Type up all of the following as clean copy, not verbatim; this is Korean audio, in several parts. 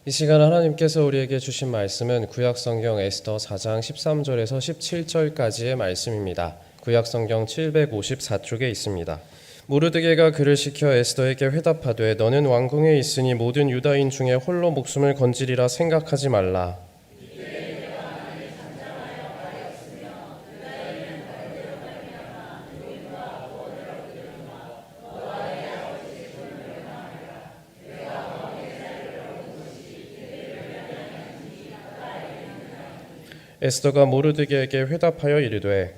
이 시간 하나님께서 우리에게 주신 말씀은 구약성경 에스더 4장 13절에서 17절까지의 말씀입니다. 구약성경 754쪽에 있습니다. 모르드게가 그를 시켜 에스더에게 회답하되 너는 왕궁에 있으니 모든 유다인 중에 홀로 목숨을 건지리라 생각하지 말라. 에스더가 모르드게에게 회답하여 이르되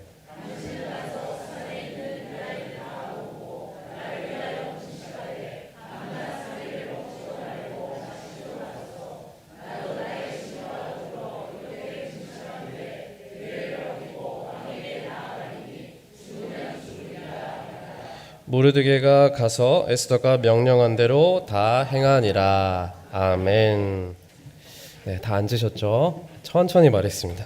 모르드게가 가서 에스더가 명령한 대로 다 행하니라. 아멘. 네, 다 앉으셨죠? 천천히 말했습니다.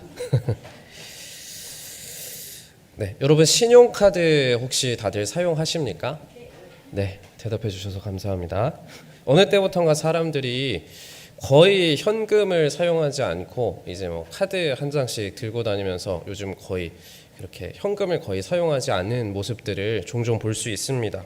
네, 여러분 신용카드 혹시 다들 사용하십니까? 네, 대답해 주셔서 감사합니다. 어느 때부턴가 사람들이 거의 현금을 사용하지 않고 이제 뭐 카드 한 장씩 들고 다니면서 요즘 거의 이렇게 현금을 거의 사용하지 않는 모습들을 종종 볼 수 있습니다.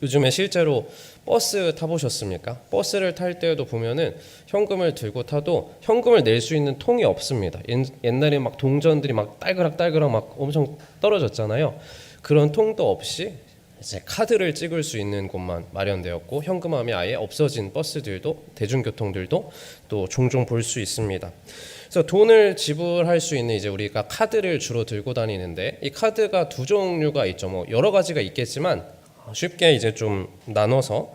요즘에 실제로 버스 타보셨습니까? 버스를 탈 때에도 보면은 현금을 들고 타도 현금을 낼 수 있는 통이 없습니다. 옛날에 막 동전들이 막 딸그락 막 엄청 떨어졌잖아요. 그런 통도 없이 이제 카드를 찍을 수 있는 곳만 마련되었고 현금함이 아예 없어진 버스들도 대중교통들도 또 종종 볼 수 있습니다. 그래서 돈을 지불할 수 있는 이제 우리가 카드를 주로 들고 다니는데 이 카드가 두 종류가 있죠. 뭐 여러 가지가 있겠지만 쉽게 이제 좀 나눠서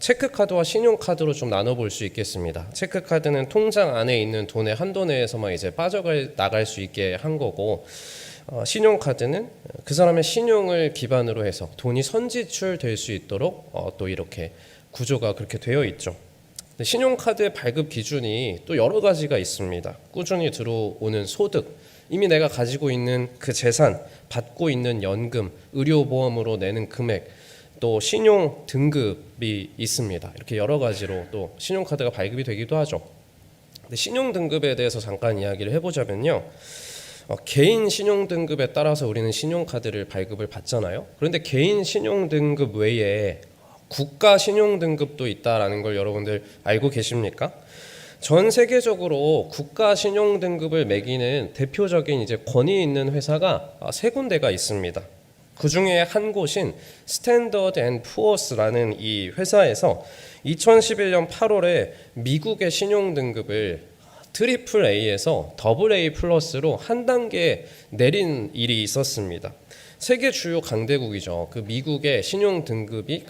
체크카드와 신용카드로 좀 나눠볼 수 있겠습니다. 체크카드는 통장 안에 있는 돈의 한도 내에서만 이제 빠져나갈 수 있게 한 거고, 신용카드는 그 사람의 신용을 기반으로 해서 돈이 선지출될 수 있도록 또 이렇게 구조가 그렇게 되어 있죠. 신용카드의 발급 기준이 또 여러 가지가 있습니다. 꾸준히 들어오는 소득, 이미 내가 가지고 있는 그 재산, 받고 있는 연금, 의료보험으로 내는 금액, 또 신용 등급이 있습니다. 이렇게 여러 가지로 또 신용카드가 발급이 되기도 하죠. 근데 신용 등급에 대해서 잠깐 이야기를 해보자면요. 개인 신용 등급에 따라서 우리는 신용카드를 발급을 받잖아요. 그런데 개인 신용 등급 외에 국가 신용 등급도 있다라는 걸 여러분들 알고 계십니까? 전 세계적으로 국가 신용 등급을 매기는 대표적인 이제 권위 있는 회사가 세 군데가 있습니다. 그 중에 한 곳인 스탠더드 앤 푸어스라는 이 회사에서 2011년 8월에 미국의 신용 등급을 트리플 A에서 더블 A 플러스로 한 단계 내린 일이 있었습니다. 세계 주요 강대국이죠. 그 미국의 신용 등급이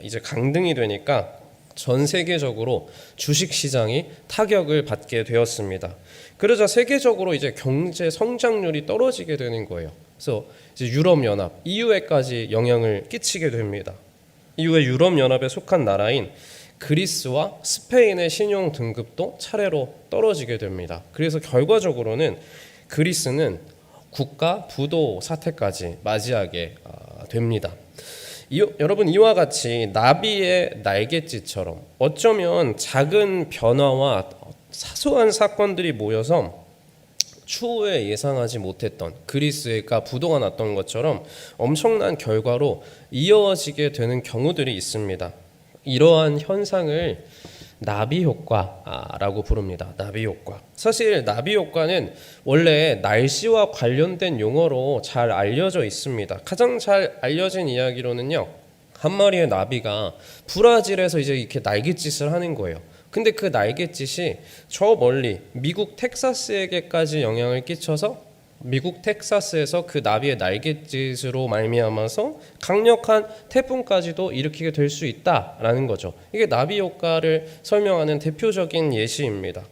이제 강등이 되니까 전 세계적으로 주식 시장이 타격을 받게 되었습니다. 그러자 세계적으로 이제 경제 성장률이 떨어지게 되는 거예요. 그래서 이제 유럽연합, EU에까지 영향을 끼치게 됩니다. 이후에 유럽연합에 속한 나라인 그리스와 스페인의 신용 등급도 차례로 떨어지게 됩니다. 그래서 결과적으로는 그리스는 국가 부도 사태까지 맞이하게 됩니다. 여러분 이와 같이 나비의 날갯짓처럼 어쩌면 작은 변화와 사소한 사건들이 모여서 추후에 예상하지 못했던 그리스가 부도가 났던 것처럼 엄청난 결과로 이어지게 되는 경우들이 있습니다. 이러한 현상을 나비 효과라고 부릅니다. 나비 효과. 사실 나비 효과는 원래 날씨와 관련된 용어로 잘 알려져 있습니다. 가장 잘 알려진 이야기로는요, 한 마리의 나비가 브라질에서 이제 이렇게 날갯짓을 하는 거예요. 근데 그 날갯짓이 저 멀리 미국 텍사스에게까지 영향을 끼쳐서 미국 텍사스에서 그 나비의 날갯짓으로 말미암아서 강력한 태풍까지도 일으키게 될 수 있다라는 거죠. 이게 나비 효과를 설명하는 대표적인 예시입니다.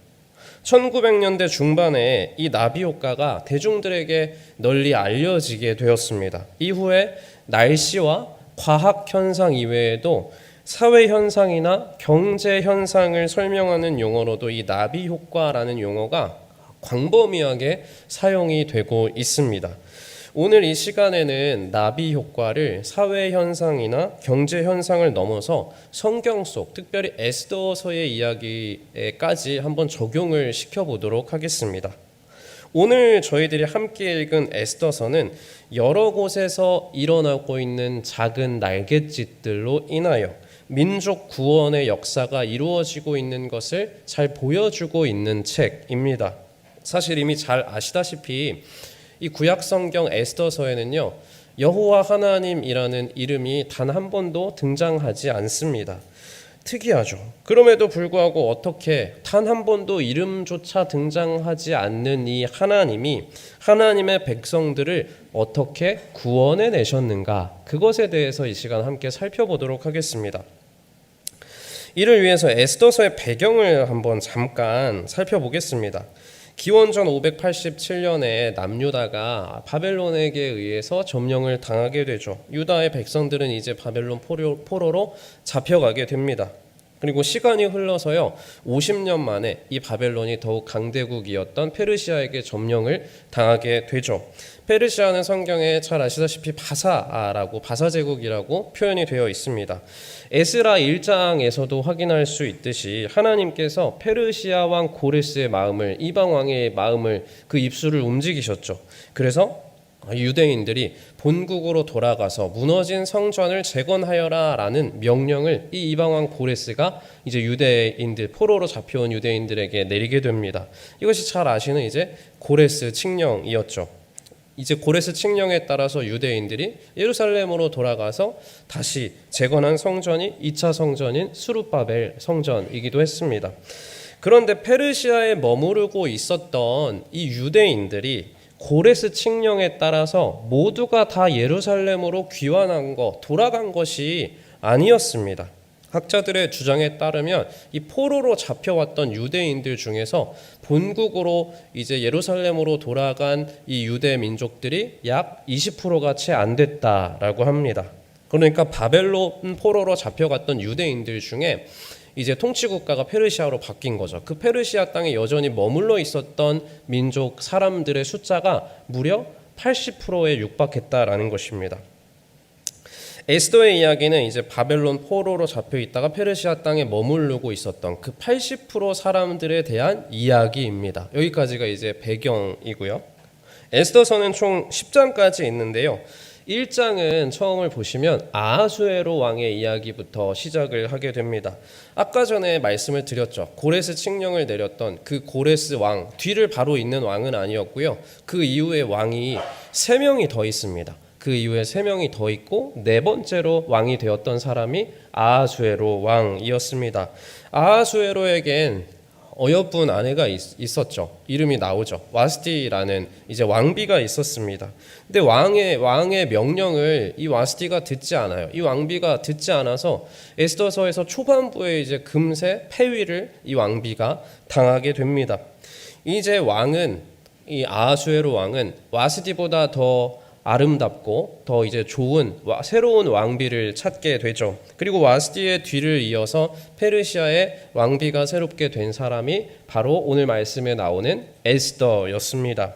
1900년대 중반에 이 나비 효과가 대중들에게 널리 알려지게 되었습니다. 이후에 날씨와 과학 현상 이외에도 사회 현상이나 경제 현상을 설명하는 용어로도 이 나비 효과라는 용어가 광범위하게 사용이 되고 있습니다. 오늘 이 시간에는 나비 효과를 사회 현상이나 경제 현상을 넘어서 성경 속, 특별히 에스더서의 이야기에까지 한번 적용을 시켜보도록 하겠습니다. 오늘 저희들이 함께 읽은 에스더서는 여러 곳에서 일어나고 있는 작은 날갯짓들로 인하여 민족 구원의 역사가 이루어지고 있는 것을 잘 보여주고 있는 책입니다. 사실 이미 잘 아시다시피 이 구약 성경 에스더서에는요, 여호와 하나님이라는 이름이 단 한 번도 등장하지 않습니다. 특이하죠. 그럼에도 불구하고 어떻게 단 한 번도 이름조차 등장하지 않는 이 하나님이 하나님의 백성들을 어떻게 구원해 내셨는가, 그것에 대해서 이 시간 함께 살펴보도록 하겠습니다. 이를 위해서 에스더서의 배경을 한번 잠깐 살펴보겠습니다. 기원전 587년에 남유다가 바벨론에게 의해서 점령을 당하게 되죠. 유다의 백성들은 이제 바벨론 포로로 잡혀가게 됩니다. 그리고 시간이 흘러서요, 50년 만에 이 바벨론이 더욱 강대국이었던 페르시아에게 점령을 당하게 되죠. 페르시아는 성경에 잘 아시다시피 바사제국이라고 표현이 되어 있습니다. 에스라 1장에서도 확인할 수 있듯이 하나님께서 페르시아 왕 고레스의 마음을, 이방 왕의 마음을, 그 입술을 움직이셨죠. 그래서 유대인들이 본국으로 돌아가서 무너진 성전을 재건하여라 라는 명령을 이 이방 왕 고레스가 이제 유대인들, 포로로 잡혀온 유대인들에게 내리게 됩니다. 이것이 잘 아시는 이제 고레스 칙령이었죠. 이제 고레스 칙령에 따라서 유대인들이 예루살렘으로 돌아가서 다시 재건한 성전이 2차 성전인 스룹바벨 성전이기도 했습니다. 그런데 페르시아에 머무르고 있었던 이 유대인들이 고레스 칙령에 따라서 모두가 다 예루살렘으로 귀환한 것, 돌아간 것이 아니었습니다. 학자들의 주장에 따르면 이 포로로 잡혀왔던 유대인들 중에서 본국으로 이제 예루살렘으로 돌아간 이 유대 민족들이 약 20%가 채 안 됐다라고 합니다. 그러니까 바벨론 포로로 잡혀갔던 유대인들 중에 이제 통치국가가 페르시아로 바뀐 거죠. 그 페르시아 땅에 여전히 머물러 있었던 민족 사람들의 숫자가 무려 80%에 육박했다라는 것입니다. 에스더의 이야기는 이제 바벨론 포로로 잡혀 있다가 페르시아 땅에 머무르고 있었던 그 80% 사람들에 대한 이야기입니다. 여기까지가 이제 배경이고요. 에스더서는 총 10장까지 있는데요. 1장은 처음을 보시면 아하수에로 왕의 이야기부터 시작을 하게 됩니다. 아까 전에 말씀을 드렸죠. 고레스 칙령을 내렸던 그 고레스 왕, 뒤를 바로 잇는 왕은 아니었고요. 그 이후에 왕이 3명이 더 있습니다. 그 이후에 3명이 더 있고 네 번째로 왕이 되었던 사람이 아하수에로 왕이었습니다. 아하수에로에겐 어여쁜 아내가 있었죠. 이름이 나오죠. 와스티라는 이제 왕비가 있었습니다. 근데 왕의 명령을 이 와스티가 듣지 않아요. 이 왕비가 듣지 않아서 에스더서에서 초반부에 이제 금세 폐위를 이 왕비가 당하게 됩니다. 이제 왕은, 이 아하수에로 왕은 와스티보다 더 아름답고 더 이제 좋은 새로운 왕비를 찾게 되죠. 그리고 와스티의 뒤를 이어서 페르시아의 왕비가 새롭게 된 사람이 바로 오늘 말씀에 나오는 에스더였습니다.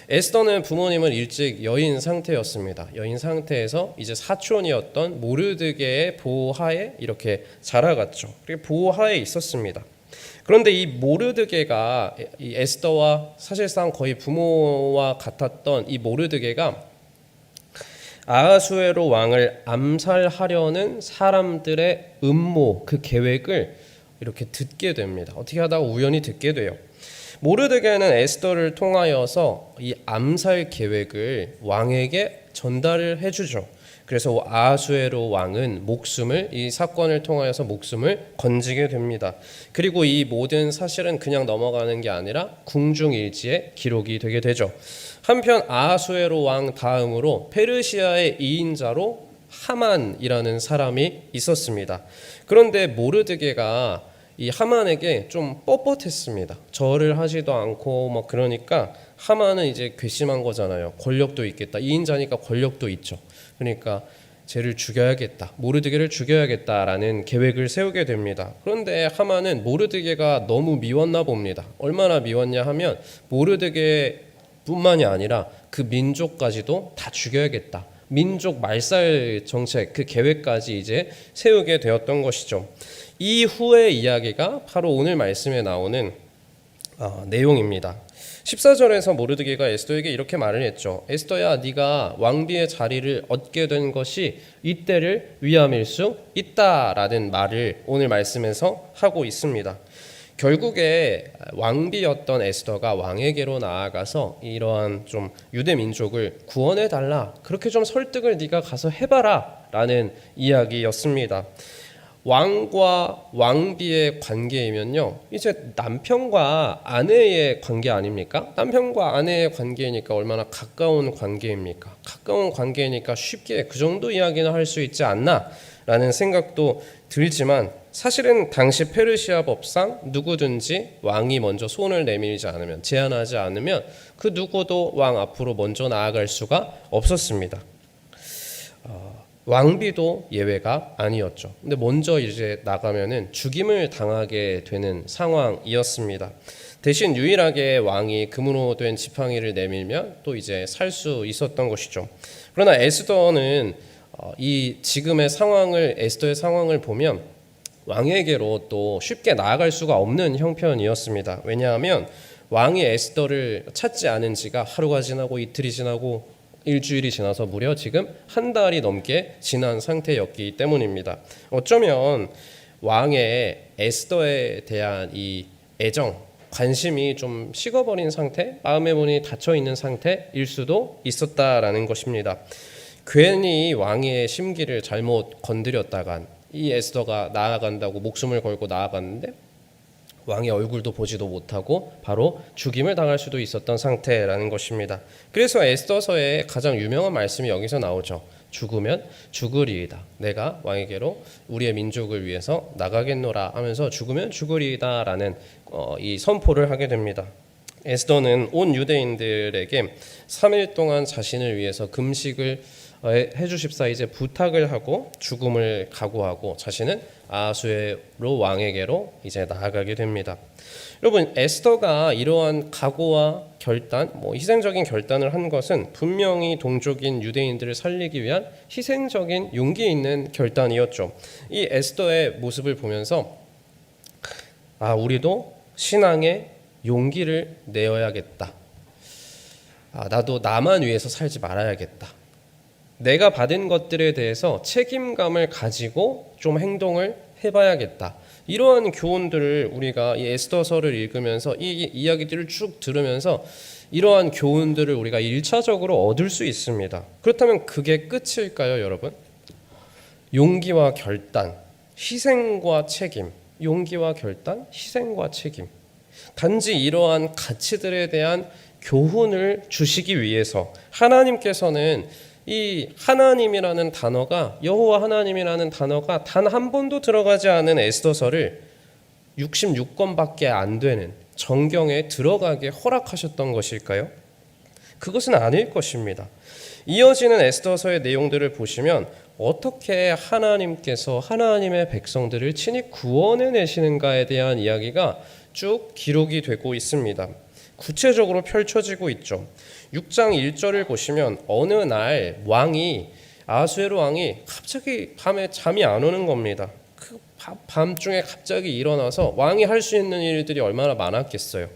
에스더는 부모님은 일찍 여인 상태였습니다. 여인 상태에서 이제 사촌이었던 모르드게의 보호하에 이렇게 자라갔죠. 그리고 보호하에 있었습니다. 그런데 이 모르드게가, 이 에스더와 사실상 거의 부모와 같았던 이 모르드게가 아하수에로 왕을 암살하려는 사람들의 음모, 그 계획을 이렇게 듣게 됩니다. 어떻게 하다가 우연히 듣게 돼요. 모르드게는 에스더를 통하여서 이 암살 계획을 왕에게 전달을 해주죠. 그래서 아하수에로 왕은 이 사건을 통하여서 목숨을 건지게 됩니다. 그리고 이 모든 사실은 그냥 넘어가는 게 아니라 궁중일지에 기록이 되게 되죠. 한편 아하수에로 왕 다음으로 페르시아의 2인자로 하만이라는 사람이 있었습니다. 그런데 모르드게가 이 하만에게 좀 뻣뻣했습니다. 절을 하지도 않고 그러니까 하만은 이제 괘씸한 거잖아요. 권력도 있겠다. 2인자니까 권력도 있죠. 그러니까 쟤를 죽여야겠다. 모르드게를 죽여야겠다라는 계획을 세우게 됩니다. 그런데 하만은 모르드게가 너무 미웠나 봅니다. 얼마나 미웠냐 하면 모르드게 뿐만이 아니라 그 민족까지도 다 죽여야겠다. 민족 말살 정책 그 계획까지 이제 세우게 되었던 것이죠. 이후의 이야기가 바로 오늘 말씀에 나오는 내용입니다. 14절에서 모르드게가 에스더에게 이렇게 말을 했죠. 에스더야, 네가 왕비의 자리를 얻게 된 것이 이때를 위함일 수 있다라는 말을 오늘 말씀에서 하고 있습니다. 결국에 왕비였던 에스더가 왕에게로 나아가서 이러한 좀 유대 민족을 구원해 달라, 그렇게 좀 설득을 네가 가서 해봐라라는 이야기였습니다. 왕과 왕비의 관계이면요, 이제 남편과 아내의 관계 아닙니까? 남편과 아내의 관계니까 얼마나 가까운 관계입니까? 가까운 관계니까 쉽게 그 정도 이야기는 할 수 있지 않나 라는 생각도 들지만, 사실은 당시 페르시아 법상 누구든지 왕이 먼저 손을 내밀지 않으면, 제안하지 않으면 그 누구도 왕 앞으로 먼저 나아갈 수가 없었습니다. 왕비도 예외가 아니었죠. 근데 먼저 이제 나가면은 죽임을 당하게 되는 상황이었습니다. 대신 유일하게 왕이 금으로 된 지팡이를 내밀면 또 이제 살 수 있었던 것이죠. 그러나 에스더는 이 지금의 상황을, 에스더의 상황을 보면 왕에게로 또 쉽게 나아갈 수가 없는 형편이었습니다. 왜냐하면 왕이 에스더를 찾지 않은 지가 하루가 지나고 이틀이 지나고 일주일이 지나서 무려 지금 한 달이 넘게 지난 상태였기 때문입니다. 어쩌면 왕의 에스더에 대한 이 애정, 관심이 좀 식어버린 상태, 마음의 문이 닫혀있는 상태일 수도 있었다라는 것입니다. 괜히 왕의 심기를 잘못 건드렸다간 이 에스더가 나아간다고 목숨을 걸고 나아갔는데 왕의 얼굴도 보지도 못하고 바로 죽임을 당할 수도 있었던 상태라는 것입니다. 그래서 에스더서의 가장 유명한 말씀이 여기서 나오죠. 죽으면 죽으리이다. 내가 왕에게로 우리의 민족을 위해서 나가겠노라 하면서 죽으면 죽으리이다 라는 이 선포를 하게 됩니다. 에스더는 온 유대인들에게 3일 동안 자신을 위해서 금식을 해주십사 이제 부탁을 하고 죽음을 각오하고 자신은 아하수에로 왕에게로 이제 나아가게 됩니다. 여러분, 에스더가 이러한 각오와 결단, 희생적인 결단을 한 것은 분명히 동족인 유대인들을 살리기 위한 희생적인 용기 있는 결단이었죠. 이 에스더의 모습을 보면서 우리도 신앙의 용기를 내어야겠다. 나도 나만 위해서 살지 말아야겠다. 내가 받은 것들에 대해서 책임감을 가지고 좀 행동을 해봐야겠다. 이러한 교훈들을 우리가 이 에스더서를 읽으면서 이 이야기들을 쭉 들으면서 이러한 교훈들을 우리가 1차적으로 얻을 수 있습니다. 그렇다면 그게 끝일까요, 여러분? 용기와 결단, 희생과 책임. 용기와 결단, 희생과 책임. 단지 이러한 가치들에 대한 교훈을 주시기 위해서 하나님께서는 이 하나님이라는 단어가, 여호와 하나님이라는 단어가 단 한 번도 들어가지 않은 에스더서를 66권밖에 안 되는 정경에 들어가게 허락하셨던 것일까요? 그것은 아닐 것입니다. 이어지는 에스더서의 내용들을 보시면 어떻게 하나님께서 하나님의 백성들을 친히 구원해 내시는가에 대한 이야기가 쭉 기록이 되고 있습니다. 구체적으로 펼쳐지고 있죠. 6장 1절을 보시면 어느 날 아하수에로 왕이 갑자기 밤에 잠이 안 오는 겁니다. 그 밤중에 갑자기 일어나서 왕이 할 수 있는 일들이 얼마나 많았겠어요.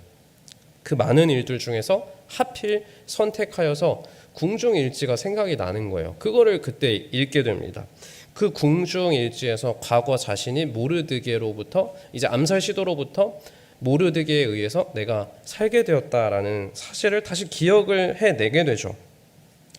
그 많은 일들 중에서 하필 선택하여서 궁중일지가 생각이 나는 거예요. 그거를 그때 읽게 됩니다. 그 궁중일지에서 과거 자신이 모르드게로부터, 이제 암살 시도로부터 모르드게에 의해서 내가 살게 되었다라는 사실을 다시 기억을 해내게 되죠.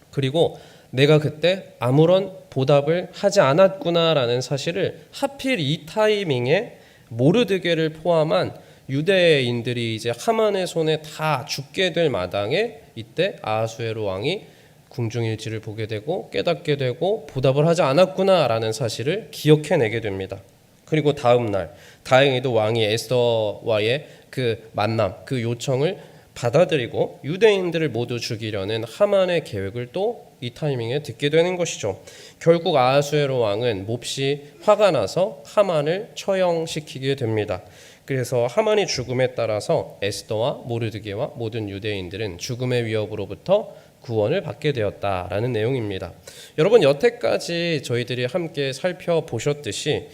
그리고 내가 그때 아무런 보답을 하지 않았구나라는 사실을 하필 이 타이밍에 모르드게를 포함한 유대인들이 이제 하만의 손에 다 죽게 될 마당에 이때 아하수에로 왕이 궁중일지를 보게 되고 깨닫게 되고 보답을 하지 않았구나라는 사실을 기억해내게 됩니다. 그리고 다음 날 다행히도 왕이 에스더와의 그 만남, 그 요청을 받아들이고 유대인들을 모두 죽이려는 하만의 계획을 또 이 타이밍에 듣게 되는 것이죠. 결국 아하수에로 왕은 몹시 화가 나서 하만을 처형시키게 됩니다. 그래서 하만이 죽음에 따라서 에스더와 모르드게와 모든 유대인들은 죽음의 위협으로부터 구원을 받게 되었다라는 내용입니다. 여러분, 여태까지 저희들이 함께 살펴보셨듯이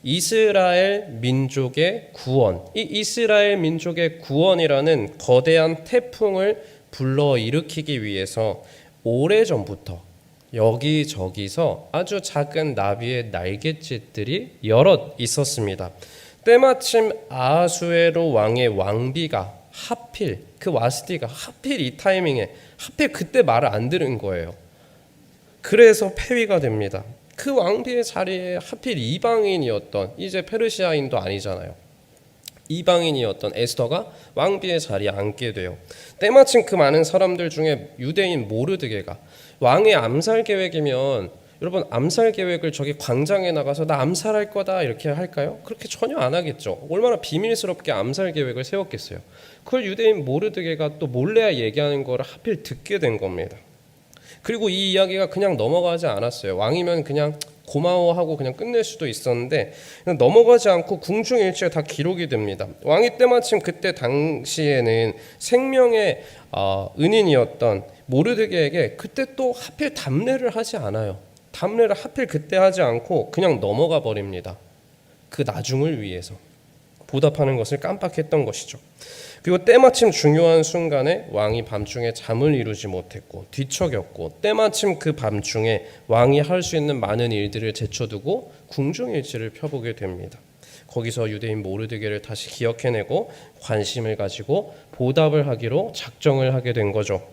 이스라엘 민족의 구원, 이 이스라엘 민족의 구원이라는 거대한 태풍을 불러일으키기 위해서 오래전부터 여기저기서 아주 작은 나비의 날갯짓들이 여럿 있었습니다. 때마침 아하수에로 왕의 왕비가 하필 그 와스디가 하필 이 타이밍에 하필 그때 말을 안 들은 거예요. 그래서 폐위가 됩니다. 그 왕비의 자리에 하필 이방인이었던, 이제 페르시아인도 아니잖아요, 이방인이었던 에스더가 왕비의 자리에 앉게 돼요. 때마침 그 많은 사람들 중에 유대인 모르드게가 왕의 암살 계획이면, 여러분, 암살 계획을 저기 광장에 나가서 나 암살할 거다 이렇게 할까요? 그렇게 전혀 안 하겠죠. 얼마나 비밀스럽게 암살 계획을 세웠겠어요. 그걸 유대인 모르드게가 또 몰래 얘기하는 걸 하필 듣게 된 겁니다. 그리고 이 이야기가 그냥 넘어가지 않았어요. 왕이면 그냥 고마워하고 그냥 끝낼 수도 있었는데 넘어가지 않고 궁중일지에 다 기록이 됩니다. 왕이 때마침 그때 당시에는 생명의 은인이었던 모르드게에게 그때 또 하필 답례를 하지 않아요. 답례를 하필 그때 하지 않고 그냥 넘어가 버립니다. 그 나중을 위해서 보답하는 것을 깜빡했던 것이죠. 그리고 때마침 중요한 순간에 왕이 밤중에 잠을 이루지 못했고 뒤척였고, 때마침 그 밤중에 왕이 할 수 있는 많은 일들을 제쳐두고 궁중일지를 펴보게 됩니다. 거기서 유대인 모르드게를 다시 기억해내고 관심을 가지고 보답을 하기로 작정을 하게 된 거죠.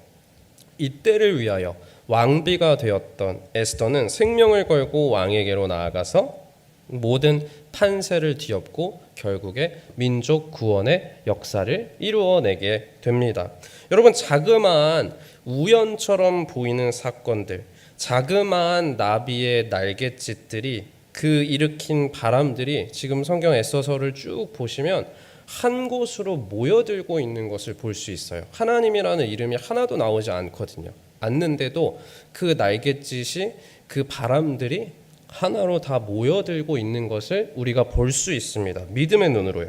이때를 위하여 왕비가 되었던 에스더는 생명을 걸고 왕에게로 나아가서 모든 판세를 뒤엎고 결국에 민족 구원의 역사를 이루어내게 됩니다. 여러분, 자그마한 우연처럼 보이는 사건들, 자그마한 나비의 날갯짓들이 그 일으킨 바람들이 지금 성경 에스더서를 쭉 보시면 한 곳으로 모여들고 있는 것을 볼 수 있어요. 하나님이라는 이름이 하나도 나오지 않는데도 그 날갯짓이, 그 바람들이 하나로 다 모여들고 있는 것을 우리가 볼 수 있습니다. 믿음의 눈으로요.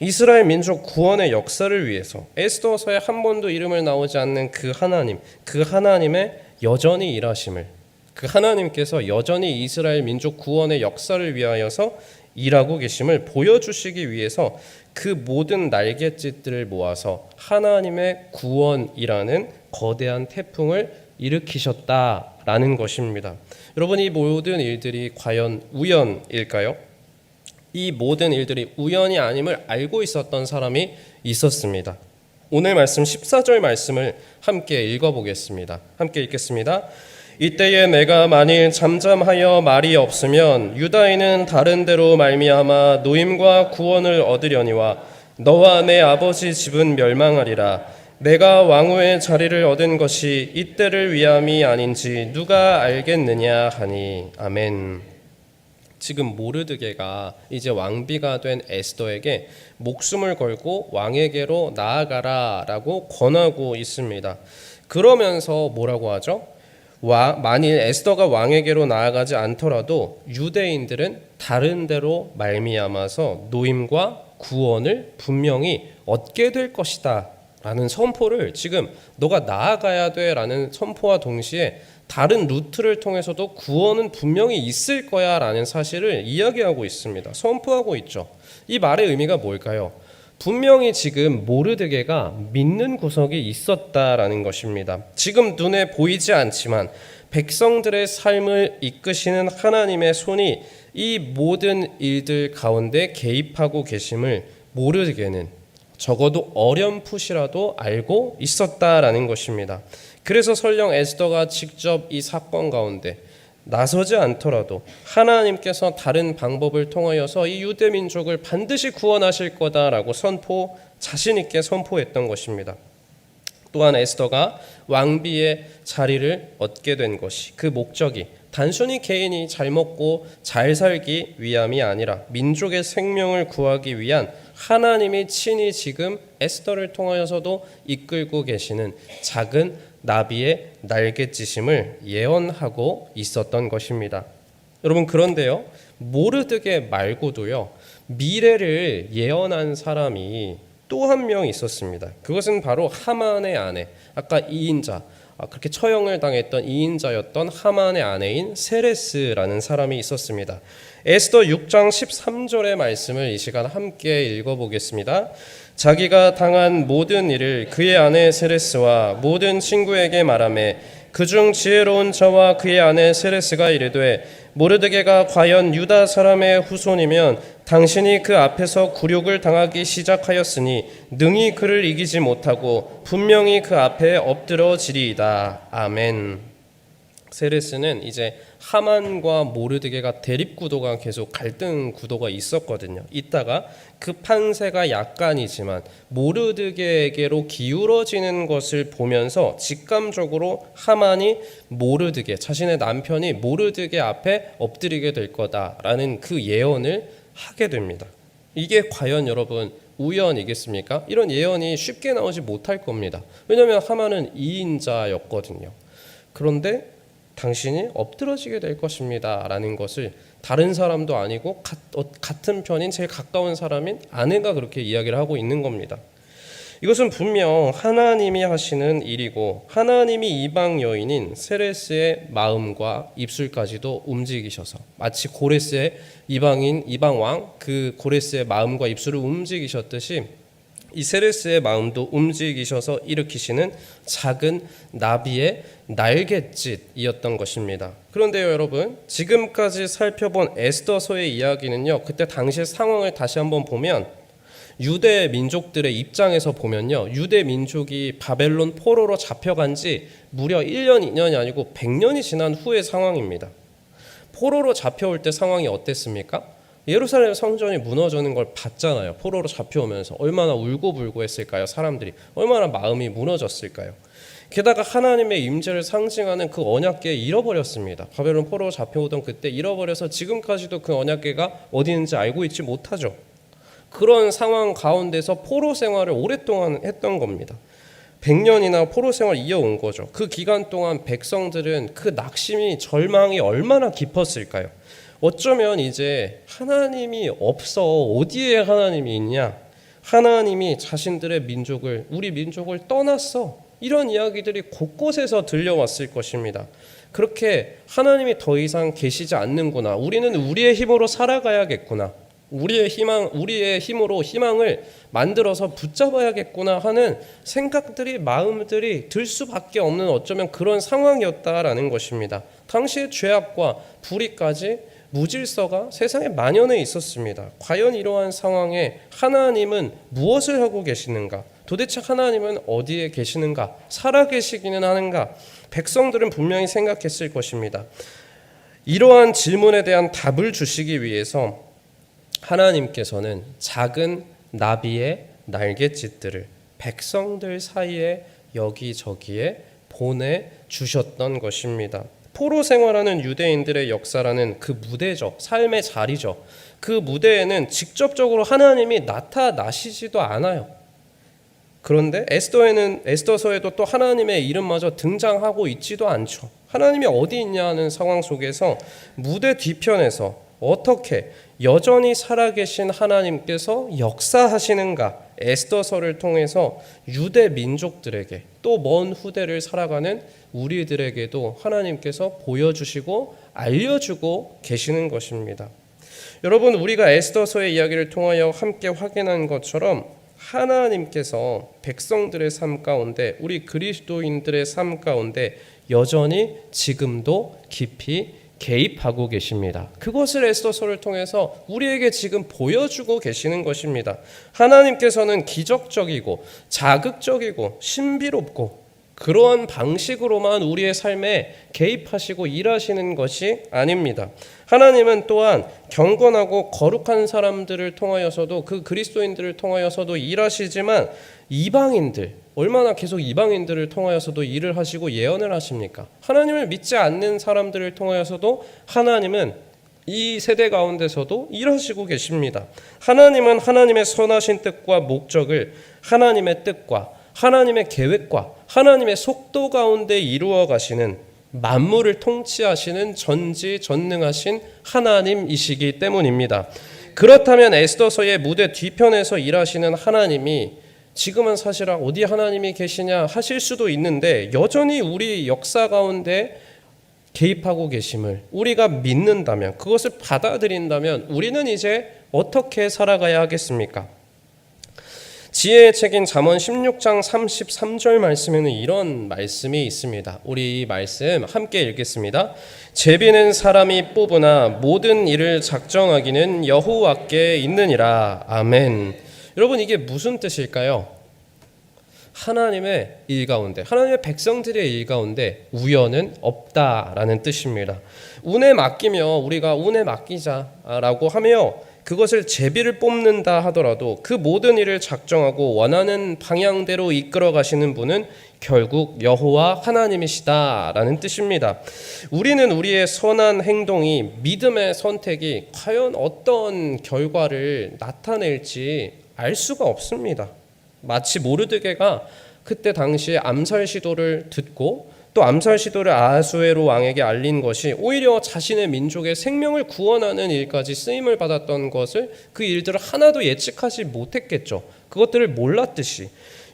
이스라엘 민족 구원의 역사를 위해서 에스더서에 한 번도 이름을 나오지 않는 그 하나님, 그 하나님의 여전히 일하심을, 그 하나님께서 여전히 이스라엘 민족 구원의 역사를 위하여서 일하고 계심을 보여주시기 위해서 그 모든 날갯짓들을 모아서 하나님의 구원이라는 거대한 태풍을 일으키셨다라는 것입니다. 여러분, 이 모든 일들이 과연 우연일까요? 이 모든 일들이 우연이 아님을 알고 있었던 사람이 있었습니다. 오늘 말씀 14절 말씀을 함께 읽어보겠습니다. 함께 읽겠습니다. 이때에 내가 만일 잠잠하여 말이 없으면 유다인은 다른 데로 말미암아 노임과 구원을 얻으려니와 너와 내 아버지 집은 멸망하리라. 내가 왕후의 자리를 얻은 것이 이때를 위함이 아닌지 누가 알겠느냐 하니. 아멘. 지금 모르드게가 이제 왕비가 된 에스더에게 목숨을 걸고 왕에게로 나아가라라고 권하고 있습니다. 그러면서 뭐라고 하죠? 만일 에스더가 왕에게로 나아가지 않더라도 유대인들은 다른 데로 말미암아서 노임과 구원을 분명히 얻게 될 것이다 라는 선포를, 지금 너가 나아가야 돼 라는 선포와 동시에 다른 루트를 통해서도 구원은 분명히 있을 거야 라는 사실을 이야기하고 있습니다. 선포하고 있죠. 이 말의 의미가 뭘까요? 분명히 지금 모르드게가 믿는 구석이 있었다라는 것입니다. 지금 눈에 보이지 않지만 백성들의 삶을 이끄시는 하나님의 손이 이 모든 일들 가운데 개입하고 계심을 모르드게는 적어도 어렴풋이라도 알고 있었다라는 것입니다. 그래서 설령 에스더가 직접 이 사건 가운데 나서지 않더라도 하나님께서 다른 방법을 통하여서 이 유대 민족을 반드시 구원하실 거다라고 자신 있게 선포했던 것입니다. 또한 에스더가 왕비의 자리를 얻게 된 것이, 그 목적이 단순히 개인이 잘 먹고 잘 살기 위함이 아니라 민족의 생명을 구하기 위한 하나님이 친히 지금 에스더를 통하여서도 이끌고 계시는 작은 나비의 날갯짓임을 예언하고 있었던 것입니다. 여러분, 그런데요, 모르드게 말고도요, 미래를 예언한 사람이 또 한 명 있었습니다. 그것은 바로 하만의 아내, 아까 2인자 그렇게 처형을 당했던 이인자였던 하만의 아내인 세레스라는 사람이 있었습니다. 에스더 6장 13절의 말씀을 이 시간 함께 읽어보겠습니다. 자기가 당한 모든 일을 그의 아내 세레스와 모든 친구에게 말하매 그중 지혜로운 저와 그의 아내 세레스가 이르되 모르드게가 과연 유다 사람의 후손이면 당신이 그 앞에서 굴욕을 당하기 시작하였으니 능히 그를 이기지 못하고 분명히 그 앞에 엎드러지리이다. 아멘. 세레스는 이제 하만과 모르드게가 대립 구도가 계속 갈등 구도가 있었거든요. 있다가 그 판세가 약간이지만 모르드게에게로 기울어지는 것을 보면서 직감적으로 하만이 모르드게, 자신의 남편이 모르드게 앞에 엎드리게 될 거다라는 그 예언을 하게 됩니다. 이게 과연 여러분 우연이겠습니까? 이런 예언이 쉽게 나오지 못할 겁니다. 왜냐하면 하만은 이인자였거든요. 그런데 당신이 엎드러지게 될 것입니다 라는 것을 다른 사람도 아니고 같은 편인 제일 가까운 사람인 아내가 그렇게 이야기를 하고 있는 겁니다. 이것은 분명 하나님이 하시는 일이고 하나님이 이방 여인인 세레스의 마음과 입술까지도 움직이셔서 마치 고레스의 이방 왕 그 고레스의 마음과 입술을 움직이셨듯이 이 세레스의 마음도 움직이셔서 일으키시는 작은 나비의 날갯짓이었던 것입니다. 그런데요 여러분, 지금까지 살펴본 에스더서의 이야기는요, 그때 당시의 상황을 다시 한번 보면 유대 민족들의 입장에서 보면요, 유대 민족이 바벨론 포로로 잡혀간 지 무려 1년, 2년이 아니고 100년이 지난 후의 상황입니다. 포로로 잡혀올 때 상황이 어땠습니까? 예루살렘 성전이 무너지는 걸 봤잖아요. 포로로 잡혀오면서 얼마나 울고불고 했을까요? 사람들이 얼마나 마음이 무너졌을까요? 게다가 하나님의 임재를 상징하는 그 언약궤 잃어버렸습니다. 바벨론 포로로 잡혀오던 그때 잃어버려서 지금까지도 그 언약궤가 어디 있는지 알고 있지 못하죠. 그런 상황 가운데서 포로 생활을 오랫동안 했던 겁니다. 100년이나 포로 생활을 이어온 거죠. 그 기간 동안 백성들은 그 낙심이, 절망이 얼마나 깊었을까요? 어쩌면 이제 하나님이 없어, 어디에 하나님이 있냐, 하나님이 자신들의 민족을, 우리 민족을 떠났어, 이런 이야기들이 곳곳에서 들려왔을 것입니다. 그렇게 하나님이 더 이상 계시지 않는구나, 우리는 우리의 힘으로 살아가야겠구나, 우리의 힘으로 희망을 만들어서 붙잡아야겠구나 하는 생각들이, 마음들이 들 수밖에 없는 어쩌면 그런 상황이었다라는 것입니다. 당시의 죄악과 불의까지 무질서가 세상에 만연해 있었습니다. 과연 이러한 상황에 하나님은 무엇을 하고 계시는가? 도대체 하나님은 어디에 계시는가? 살아계시기는 하는가? 백성들은 분명히 생각했을 것입니다. 이러한 질문에 대한 답을 주시기 위해서 하나님께서는 작은 나비의 날갯짓들을 백성들 사이에 여기저기에 보내주셨던 것입니다. 포로 생활하는 유대인들의 역사라는 그 무대죠. 삶의 자리죠. 그 무대에는 직접적으로 하나님이 나타나시지도 않아요. 그런데 에스더서에도 또 하나님의 이름마저 등장하고 있지도 않죠. 하나님이 어디 있냐 하는 상황 속에서 무대 뒤편에서 어떻게 여전히 살아계신 하나님께서 역사하시는가, 에스더서를 통해서 유대 민족들에게, 또 먼 후대를 살아가는 우리들에게도 하나님께서 보여주시고 알려주고 계시는 것입니다. 여러분, 우리가 에스더서의 이야기를 통하여 함께 확인한 것처럼 하나님께서 백성들의 삶 가운데, 우리 그리스도인들의 삶 가운데 여전히 지금도 깊이 개입하고 계십니다. 그것을 에스더서를 통해서 우리에게 지금 보여주고 계시는 것입니다. 하나님께서는 기적적이고 자극적이고 신비롭고 그러한 방식으로만 우리의 삶에 개입하시고 일하시는 것이 아닙니다. 하나님은 또한 경건하고 거룩한 사람들을 통하여서도, 그 그리스도인들을 통하여서도 일하시지만 이방인들, 얼마나 계속 이방인들을 통하여서도 일을 하시고 예언을 하십니까? 하나님을 믿지 않는 사람들을 통하여서도 하나님은 이 세대 가운데서도 일하시고 계십니다. 하나님은 하나님의 선하신 뜻과 목적을 하나님의 뜻과 하나님의 계획과 하나님의 속도 가운데 이루어 가시는, 만물을 통치하시는 전지전능하신 하나님이시기 때문입니다. 그렇다면 에스더서의 무대 뒤편에서 일하시는 하나님이 지금은 사실 어디 하나님이 계시냐 하실 수도 있는데 여전히 우리 역사 가운데 개입하고 계심을 우리가 믿는다면, 그것을 받아들인다면 우리는 이제 어떻게 살아가야 하겠습니까? 지혜의 책인 잠언 16장 33절 말씀에는 이런 말씀이 있습니다. 우리 이 말씀 함께 읽겠습니다. 제비는 사람이 뽑으나 모든 일을 작정하기는 여호와께 있느니라. 아멘. 여러분, 이게 무슨 뜻일까요? 하나님의 일 가운데, 하나님의 백성들의 일 가운데 우연은 없다라는 뜻입니다. 운에 맡기며 우리가 운에 맡기자라고 하며 그것을 제비를 뽑는다 하더라도 그 모든 일을 작정하고 원하는 방향대로 이끌어 가시는 분은 결국 여호와 하나님이시다라는 뜻입니다. 우리는 우리의 선한 행동이, 믿음의 선택이 과연 어떤 결과를 나타낼지 알 수가 없습니다. 마치 모르드게가 그때 당시에 암살 시도를 듣고 또 암살 시도를 아하수에로 왕에게 알린 것이 오히려 자신의 민족의 생명을 구원하는 일까지 쓰임을 받았던 것을, 그 일들을 하나도 예측하지 못했겠죠. 그것들을 몰랐듯이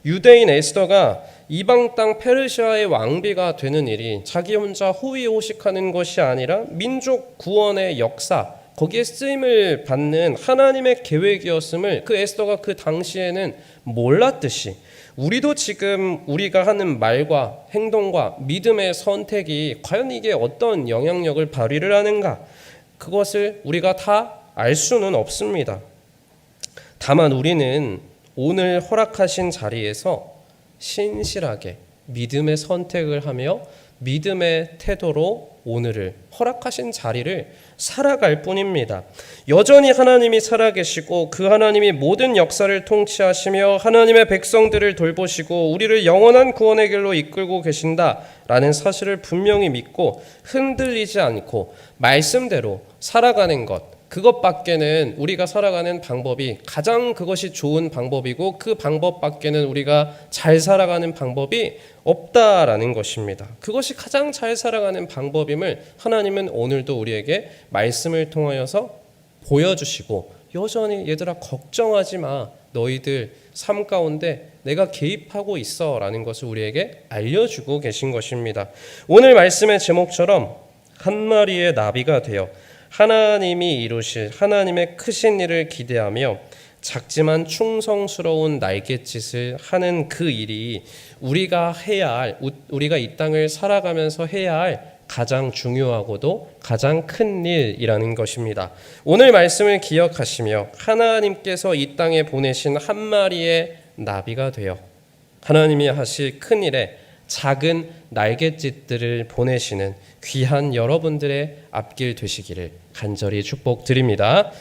유대인 에스더가 이방 땅 페르시아의 왕비가 되는 일이 자기 혼자 호의호식하는 것이 아니라 민족 구원의 역사, 거기에 쓰임을 받는 하나님의 계획이었음을 그 에스더가 그 당시에는 몰랐듯이 우리도 지금 우리가 하는 말과 행동과 믿음의 선택이 과연 이게 어떤 영향력을 발휘를 하는가, 그것을 우리가 다 알 수는 없습니다. 다만 우리는 오늘 허락하신 자리에서 신실하게 믿음의 선택을 하며 믿음의 태도로 오늘을 허락하신 자리를 살아갈 뿐입니다. 여전히 하나님이 살아계시고 그 하나님이 모든 역사를 통치하시며 하나님의 백성들을 돌보시고 우리를 영원한 구원의 길로 이끌고 계신다라는 사실을 분명히 믿고 흔들리지 않고 말씀대로 살아가는 것, 그것밖에는 우리가 살아가는 방법이 가장 그것이 좋은 방법이고 그 방법밖에는 우리가 잘 살아가는 방법이 없다라는 것입니다. 그것이 가장 잘 살아가는 방법임을 하나님은 오늘도 우리에게 말씀을 통하여서 보여주시고 여전히 얘들아 걱정하지 마, 너희들 삶 가운데 내가 개입하고 있어 라는 것을 우리에게 알려주고 계신 것입니다. 오늘 말씀의 제목처럼 한 마리의 나비가 되어 하나님이 이루실 하나님의 크신 일을 기대하며 작지만 충성스러운 날갯짓을 하는 그 일이 우리가 해야 할, 우리가 이 땅을 살아가면서 해야 할 가장 중요하고도 가장 큰 일이라는 것입니다. 오늘 말씀을 기억하시며 하나님께서 이 땅에 보내신 한 마리의 나비가 되어 하나님이 하실 큰 일에 작은 날갯짓들을 보내시는 귀한 여러분들의 앞길 되시기를 간절히 축복드립니다.